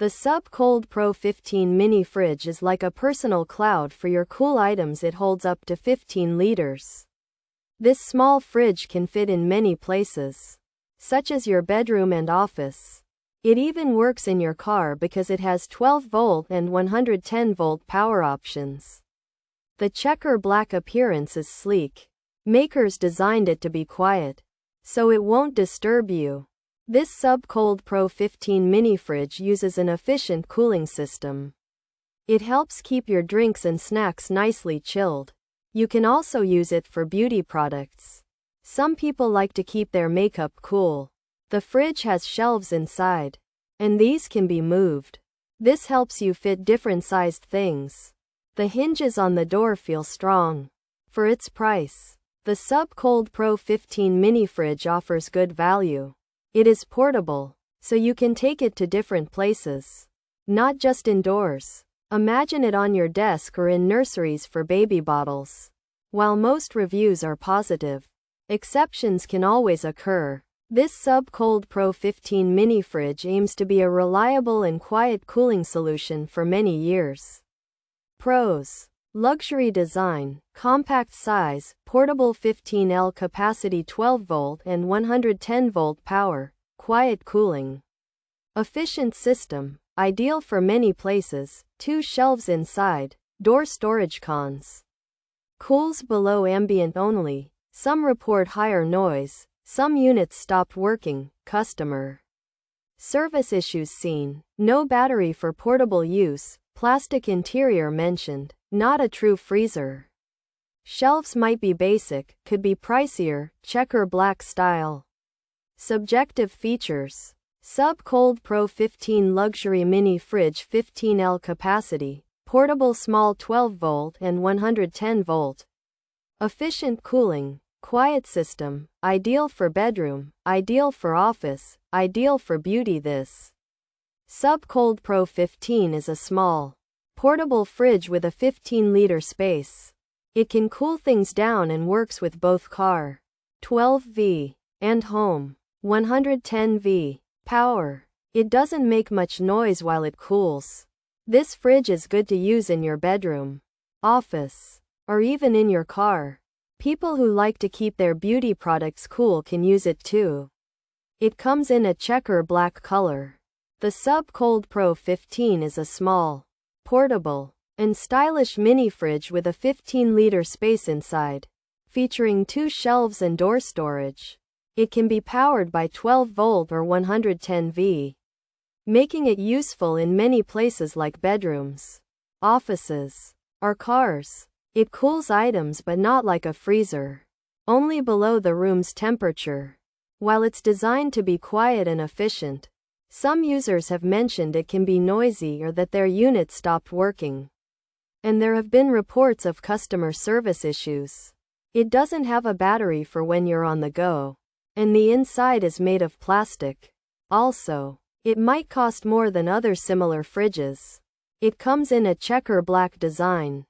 The Subcold Pro15 Mini Fridge is like a personal cloud for your cool items. It holds up to 15 liters. This small fridge can fit in many places, such as your bedroom and office. It even works in your car because it has 12-volt and 110-volt power options. The checker black appearance is sleek. Makers designed it to be quiet, so it won't disturb you. This Subcold Pro15 Mini Fridge uses an efficient cooling system. It helps keep your drinks and snacks nicely chilled. You can also use it for beauty products. Some people like to keep their makeup cool. The fridge has shelves inside, and these can be moved. This helps you fit different sized things. The hinges on the door feel strong. For its price, the Subcold Pro15 Mini Fridge offers good value. It is portable, so you can take it to different places, not just indoors. Imagine it on your desk or in nurseries for baby bottles. While most reviews are positive, exceptions can always occur. This Subcold Pro15 Mini Fridge aims to be a reliable and quiet cooling solution for many years. Pros: luxury design, compact size, portable 15L capacity, 12-volt and 110-volt power, quiet cooling. Efficient system, ideal for many places, 2 shelves inside, door storage. Cons: cools below ambient only, some report higher noise, some units stopped working. Customer service issues seen, no battery for portable use, plastic interior mentioned. Not a true freezer. Shelves might be basic, could be pricier, checker black style. Subjective features: Subcold Pro15 Luxury Mini Fridge, 15L capacity, portable small, 12-volt and 110-volt. Efficient cooling, quiet system, ideal for bedroom, ideal for office, ideal for beauty. This Subcold Pro15 is a small, portable fridge with a 15-liter space. It can cool things down and works with both car, 12V, and home, 110V, power. It doesn't make much noise while it cools. This fridge is good to use in your bedroom, office, or even in your car. People who like to keep their beauty products cool can use it too. It comes in a checker black color. The Subcold Pro15 is a small, portable, and stylish mini fridge with a 15-liter space inside, featuring 2 shelves and door storage. It can be powered by 12-volt or 110V, making it useful in many places like bedrooms, offices, or cars. It cools items but not like a freezer, only below the room's temperature. While it's designed to be quiet and efficient, some users have mentioned it can be noisy or that their unit stopped working. And there have been reports of customer service issues. It doesn't have a battery for when you're on the go, and the inside is made of plastic. Also, it might cost more than other similar fridges. It comes in a checker black design.